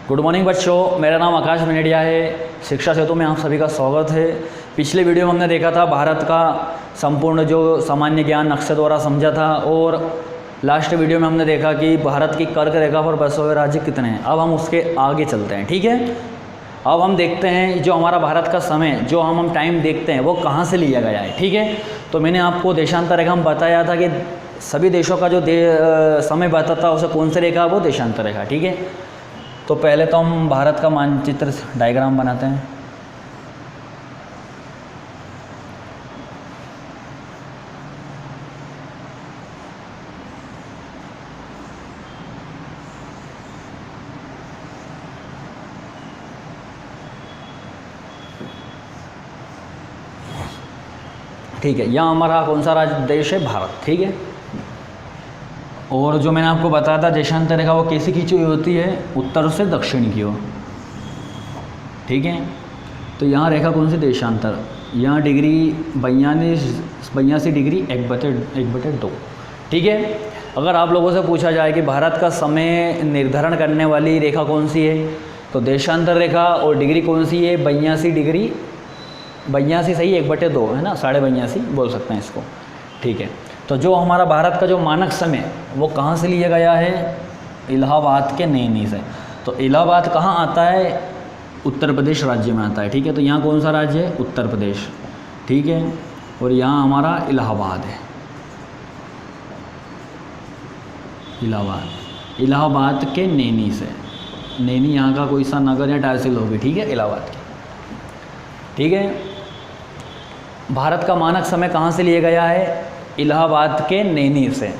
Good morning बच्चों, मेरा नाम आकाश मनेडिया है। शिक्षा सेतु में आप सभी का स्वागत है। पिछले वीडियो में हमने देखा था भारत का संपूर्ण जो सामान्य ज्ञान नक्शे द्वारा समझा था, और लास्ट वीडियो में हमने देखा कि भारत की कर्क रेखा पर बसे हुए राज्य कितने हैं। अब हम उसके आगे चलते हैं, ठीक है। अब हम देखते हैं जो हमारा भारत का समय, जो हम टाइम देखते हैं वो कहाँ से लिया गया है, ठीक है। तो मैंने आपको देशांतर रेखा में बताया था कि सभी देशों का जो समय बताता है उसे कौन सी रेखा, वो देशांतर रेखा, ठीक है। तो पहले तो हम भारत का मानचित्र डायग्राम बनाते हैं। ठीक है, यहाँ हमारा कौन सा राज्य देश है, भारत, ठीक है। और जो मैंने आपको बताया था देशांतर रेखा वो कैसी खींची हुई होती है, उत्तर से दक्षिण की ओर, ठीक है। तो यहाँ रेखा कौन सी, देशांतर। यहाँ डिग्री 82 डिग्री 1/2, ठीक है। अगर आप लोगों से पूछा जाए कि भारत का समय निर्धारण करने वाली रेखा कौन सी है, तो देशांतर रेखा, और डिग्री कौन सी है, 82 डिग्री, 82 सही, 1/2 है ना, 82.5 बोल सकते हैं इसको, ठीक है। तो जो हमारा भारत का जो मानक समय वो कहाँ से लिया गया है, इलाहाबाद के नैनी से। तो इलाहाबाद कहाँ आता है, उत्तर प्रदेश राज्य में आता है, ठीक है। तो यहाँ कौन सा राज्य है, उत्तर प्रदेश, ठीक है। और यहाँ हमारा इलाहाबाद है, इलाहाबाद के नैनी से। नैनी यहाँ का कोई सा नगर या तहसील होगी, ठीक है, इलाहाबाद की, ठीक है। भारत का मानक समय कहाँ से लिया गया है, इलाहाबाद के नैनी से,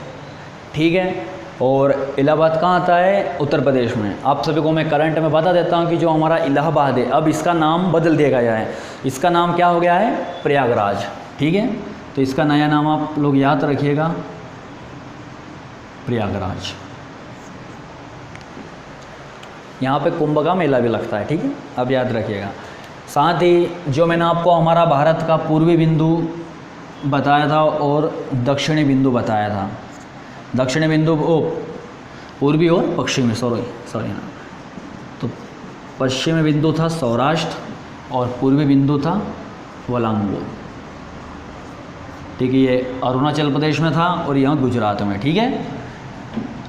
ठीक है। और इलाहाबाद कहाँ आता है, उत्तर प्रदेश में। आप सभी को मैं करंट में बता देता हूँ कि जो हमारा इलाहाबाद है अब इसका नाम बदल दिया गया है। इसका नाम क्या हो गया है, प्रयागराज, ठीक है। तो इसका नया नाम आप लोग याद रखिएगा, प्रयागराज। यहाँ पे कुंभ का मेला भी लगता है, ठीक है, अब याद रखिएगा। साथ ही जो मैंने आपको हमारा भारत का पूर्वी बिंदु बताया था और दक्षिणी बिंदु बताया था, दक्षिणी बिंदु पूर्वी और पश्चिमी, सॉरी हाँ। तो पश्चिमी बिंदु था सौराष्ट्र और पूर्वी बिंदु था वलांगो, ठीक है। ये अरुणाचल प्रदेश में था और यहाँ गुजरात में, ठीक है।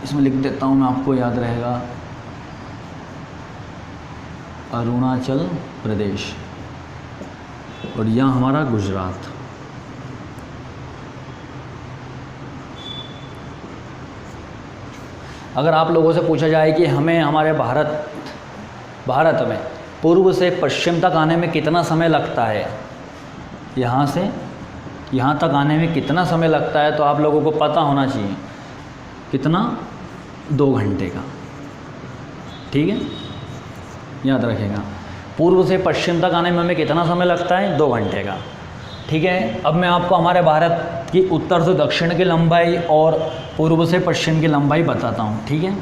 इसमें लिख देता हूँ मैं, आपको याद रहेगा, अरुणाचल प्रदेश, और यहाँ हमारा गुजरात। अगर आप लोगों से पूछा जाए कि हमें हमारे भारत में पूर्व से पश्चिम तक आने में कितना समय लगता है, यहाँ से यहाँ तक आने में कितना समय लगता है, तो आप लोगों को पता होना चाहिए कितना, 2 घंटे का, ठीक है, याद रखिएगा। पूर्व से पश्चिम तक आने में हमें कितना समय लगता है, 2 घंटे का, ठीक है। अब मैं आपको हमारे भारत की उत्तर से दक्षिण की लंबाई और पूर्व से पश्चिम की लंबाई बताता हूँ, ठीक है।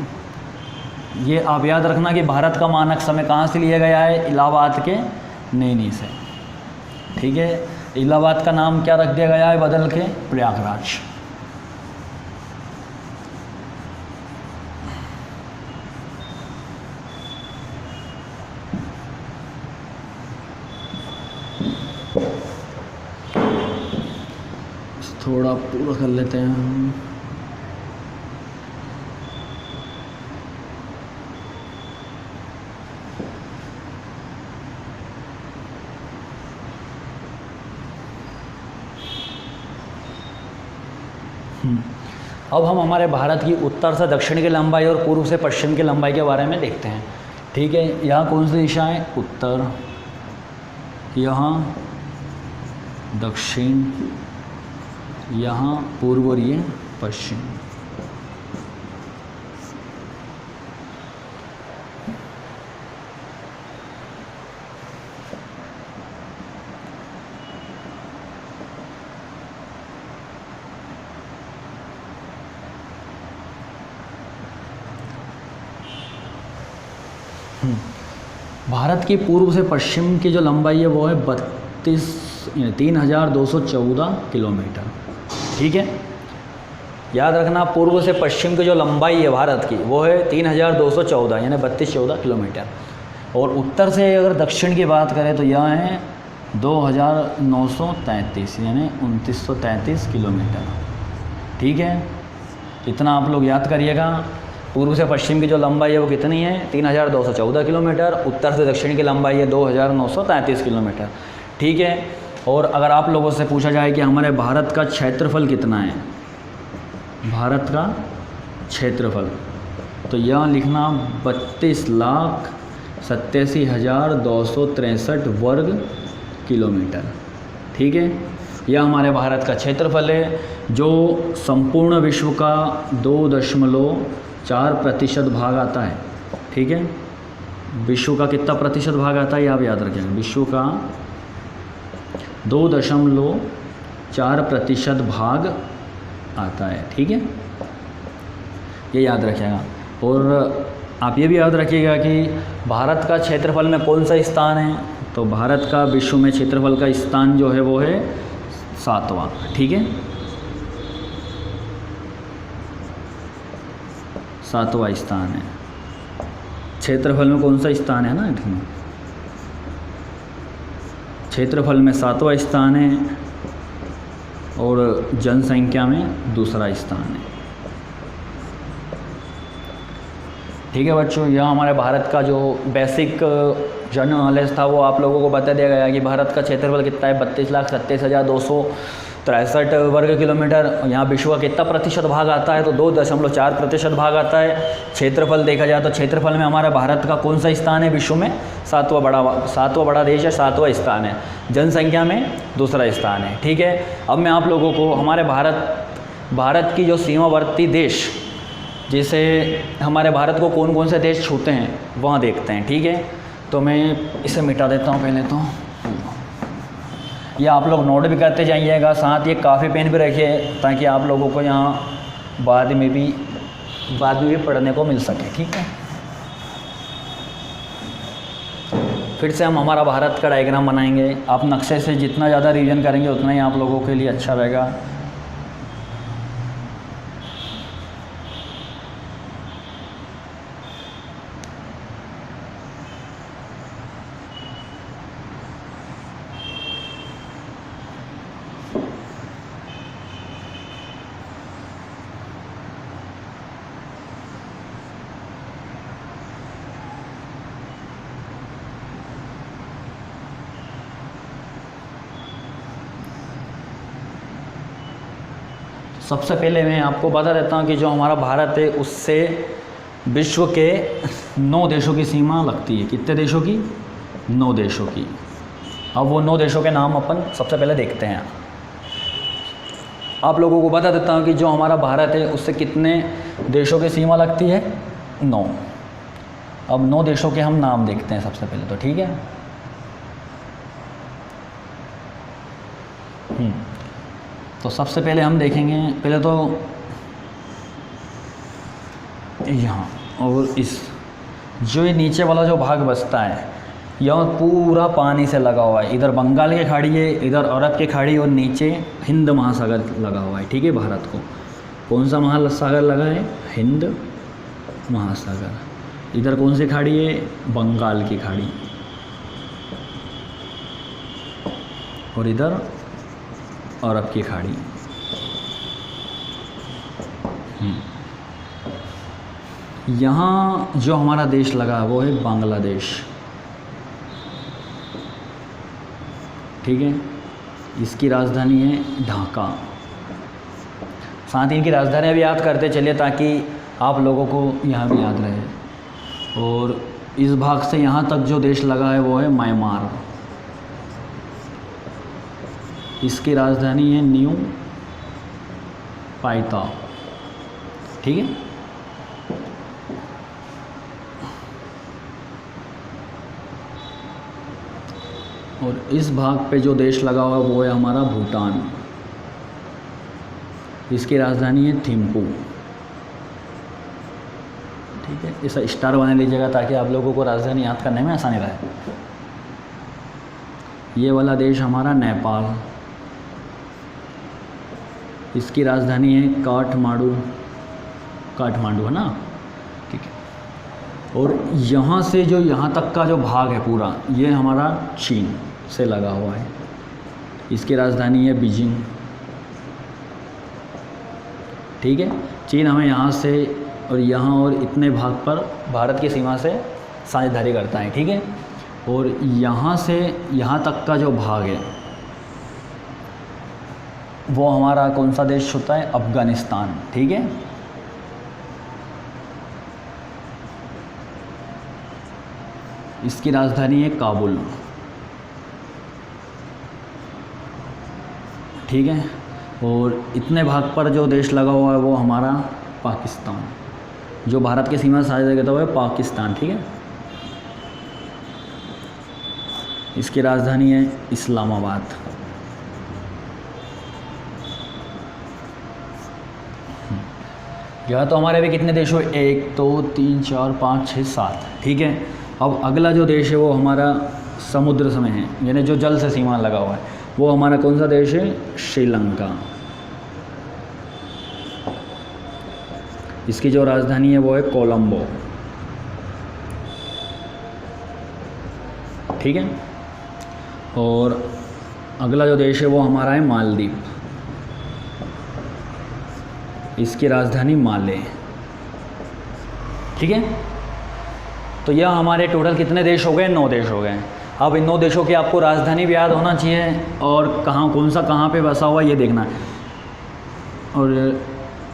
ये आप याद रखना कि भारत का मानक समय कहाँ से लिया गया है, इलाहाबाद के नैनी से, ठीक है। इलाहाबाद का नाम क्या रख दिया गया है बदल के, प्रयागराज। थोड़ा पूरा कर लेते हैं हम। अब हम हमारे भारत की उत्तर से दक्षिण की लंबाई और पूर्व से पश्चिम की लंबाई के बारे में देखते हैं, ठीक है। यहाँ कौन सी दिशा है, उत्तर, यहाँ दक्षिण, यहाँ पूर्व और ये पश्चिम। भारत की पूर्व से पश्चिम की जो लंबाई है वो है 3214 किलोमीटर, ठीक है। याद रखना, पूर्व से पश्चिम की जो लंबाई है भारत की वो है 3214 यानी 3214 किलोमीटर, और उत्तर से अगर दक्षिण की बात करें तो यह है 2933 यानी 2933 किलोमीटर। ठीक है, इतना आप लोग याद करिएगा। पूर्व से पश्चिम की जो लंबाई है वो कितनी है 3214 किलोमीटर, उत्तर से दक्षिण की लंबाई है 2933 किलोमीटर। ठीक है, और अगर आप लोगों से पूछा जाए कि हमारे भारत का क्षेत्रफल कितना है, भारत का क्षेत्रफल, तो यहाँ लिखना 32,87,263 वर्ग किलोमीटर। ठीक है, यह हमारे भारत का क्षेत्रफल है, जो संपूर्ण विश्व का 2.4% भाग आता है। ठीक है, विश्व का कितना प्रतिशत भाग आता है ये आप याद रखेंगे, विश्व का 2.4% भाग आता है। ठीक है, ये याद रखिएगा। और आप ये भी याद रखिएगा कि भारत का क्षेत्रफल में कौन सा स्थान है, तो भारत का विश्व में क्षेत्रफल का स्थान जो है वो है 7वां। ठीक है, 7वां स्थान है क्षेत्रफल में। कौन सा स्थान है ना, इसमें क्षेत्रफल में 7वां स्थान है और जनसंख्या में दूसरा स्थान है। ठीक है बच्चों, यह हमारे भारत का जो बेसिक जनरल नॉलेज था वो आप लोगों को बता दिया गया कि भारत का क्षेत्रफल कितना है 32,37,263 वर्ग किलोमीटर। यहाँ विश्व का कितना प्रतिशत भाग आता है, तो 2.4% भाग आता है। क्षेत्रफल देखा जाए तो क्षेत्रफल में हमारा भारत का कौन सा स्थान है विश्व में, 7वां बड़ा देश है, 7वां स्थान है। जनसंख्या में दूसरा स्थान है। ठीक है, अब मैं आप लोगों को हमारे भारत की जो सीमावर्ती देश, जैसे हमारे भारत को कौन कौन से देश छूते हैं वहाँ देखते हैं। ठीक है, तो मैं इसे मिटा देता हूँ पहले तो। ये आप लोग नोट भी करते जाइएगा, साथ ये काफ़ी पेन भी रखिए ताकि आप लोगों को यहाँ बाद में भी पढ़ने को मिल सके। ठीक है, फिर से हम हमारा भारत का डायग्राम बनाएंगे। आप नक्शे से जितना ज़्यादा रिवीजन करेंगे उतना ही आप लोगों के लिए अच्छा रहेगा। सबसे पहले मैं आपको बता देता हूँ कि जो हमारा भारत है उससे विश्व के 9 देशों की सीमा लगती है। कितने देशों की? 9 देशों की। अब वो 9 देशों के नाम अपन सबसे पहले देखते हैं। आप लोगों को बता देता हूँ कि जो हमारा भारत है उससे कितने देशों की सीमा लगती है, 9। अब 9 देशों के हम नाम देखते हैं सबसे पहले तो। ठीक है, तो सबसे पहले हम देखेंगे पहले तो यहाँ, और इस जो ये नीचे वाला जो भाग बचता है यह पूरा पानी से लगा हुआ है। इधर बंगाल की खाड़ी है, इधर अरब की खाड़ी, और नीचे हिंद महासागर लगा हुआ है। ठीक है, भारत को कौन सा महासागर लगा है? हिंद महासागर। इधर कौन सी खाड़ी है? बंगाल की खाड़ी, और इधर अरब की खाड़ी। यहाँ जो हमारा देश लगा वो है बांग्लादेश। ठीक है, इसकी राजधानी है ढाका। साथ ही इनकी राजधानी भी याद करते चलिए ताकि आप लोगों को यहाँ भी याद रहे। और इस भाग से यहाँ तक जो देश लगा है वो है म्यांमार। इसकी राजधानी है न्यू पाइता। ठीक है, और इस भाग पे जो देश लगा हुआ है वो है हमारा भूटान। इसकी राजधानी है थिम्पू। ठीक है, इसे स्टार बना लीजिएगा ताकि आप लोगों को राजधानी याद करने में आसानी रहे। ये वाला देश हमारा नेपाल। इसकी राजधानी है काठमांडू, काठमांडू है ना, ठीक है। और यहाँ से जो यहाँ तक का जो भाग है पूरा, ये हमारा चीन से लगा हुआ है। इसकी राजधानी है बीजिंग, ठीक है। चीन हमें यहाँ से और यहाँ और इतने भाग पर भारत की सीमा से साझेदारी करता है, ठीक है। और यहाँ से यहाँ तक का जो भाग है वो हमारा कौन सा देश होता है, अफ़गानिस्तान, ठीक है। इसकी राजधानी है काबुल, ठीक है। और इतने भाग पर जो देश लगा हुआ है वो हमारा पाकिस्तान, जो भारत की सीमा से साझेदारी करता हुआ है पाकिस्तान, ठीक है। इसकी राजधानी है इस्लामाबाद। यह तो हमारे भी कितने देश हुए, 1 2 3 4 5 6 7, ठीक है। अब अगला जो देश है वो हमारा समुद्र में है, यानी जो जल से सीमा लगा हुआ है, वो हमारा कौन सा देश है, श्रीलंका। इसकी जो राजधानी है वो है कोलंबो, ठीक है। और अगला जो देश है वो हमारा है मालदीव। इसकी राजधानी माले, ठीक है। तो यह हमारे टोटल कितने देश हो गए, 9 देश हो गए। अब इन 9 देशों की आपको राजधानी भी याद होना चाहिए और कहाँ कौन सा कहाँ पे बसा हुआ ये देखना है। और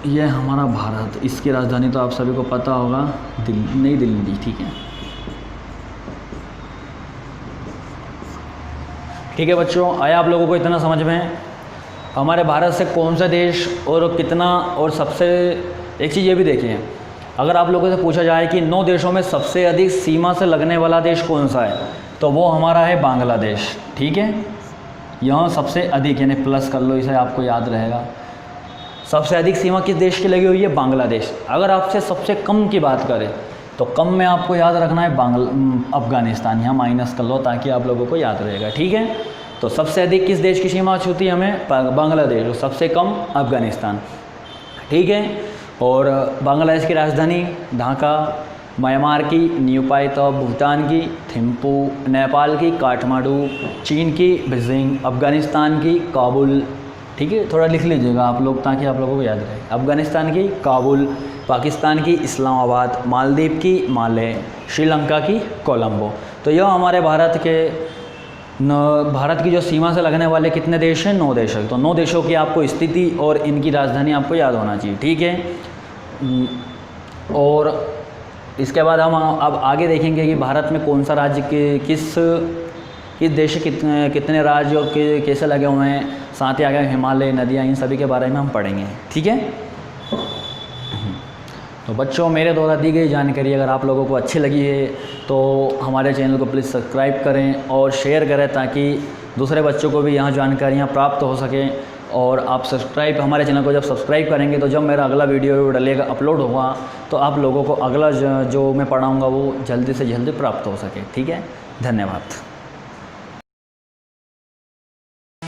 यह हमारा भारत, इसकी राजधानी तो आप सभी को पता होगा, नई दिल्ली, ठीक है। ठीक है बच्चों, आया आप लोगों को इतना समझ में, हमारे भारत से कौन सा देश और कितना, और सबसे एक चीज़ ये भी देखिए, अगर आप लोगों से पूछा जाए कि 9 देशों में सबसे अधिक सीमा से लगने वाला देश कौन सा है, तो वो हमारा है बांग्लादेश, ठीक है। यहाँ सबसे अधिक, यानी प्लस कर लो इसे, आपको याद रहेगा। सबसे अधिक सीमा किस देश की लगी हुई है, बांग्लादेश। अगर आपसे सबसे कम की बात करें तो कम में आपको याद रखना है अफ़गानिस्तान, यहाँ माइनस कर लो ताकि आप लोगों को याद रहेगा, ठीक है। तो सबसे अधिक किस देश की सीमा छूती है हमें, बांग्लादेश, और सबसे कम अफ़गानिस्तान, ठीक है। और बांग्लादेश की राजधानी ढाका, म्यांमार की न्यूपाई, तो भूटान की थिम्पू, नेपाल की काठमांडू, चीन की बीजिंग, अफ़गानिस्तान की काबुल, ठीक है। थोड़ा लिख लीजिएगा आप लोग ताकि आप लोगों को याद रहे। अफ़गानिस्तान की काबुल, पाकिस्तान की इस्लामाबाद, मालदीव की माले, श्रीलंका की कोलंबो। तो यह हमारे भारत की जो सीमा से लगने वाले कितने देश हैं, 9 देश हैं। तो 9 देशों की आपको स्थिति और इनकी राजधानी आपको याद होना चाहिए, ठीक है। और इसके बाद हम अब आगे देखेंगे कि भारत में कौन सा राज्य के किस देश के कितने राज्य और कैसे लगे हुए हैं, साथ ही आगे हिमालय, नदियाँ, इन सभी के बारे में हम पढ़ेंगे, ठीक है। तो बच्चों, मेरे द्वारा दी गई जानकारी अगर आप लोगों को अच्छी लगी है तो हमारे चैनल को प्लीज़ सब्सक्राइब करें और शेयर करें ताकि दूसरे बच्चों को भी यहाँ जानकारियाँ प्राप्त हो सकें। और आप हमारे चैनल को जब सब्सक्राइब करेंगे तो जब मेरा अगला वीडियो डलेगा, अपलोड होगा, तो आप लोगों को अगला जो मैं पढ़ाऊँगा वो जल्दी से जल्दी प्राप्त हो सके, ठीक है। धन्यवाद।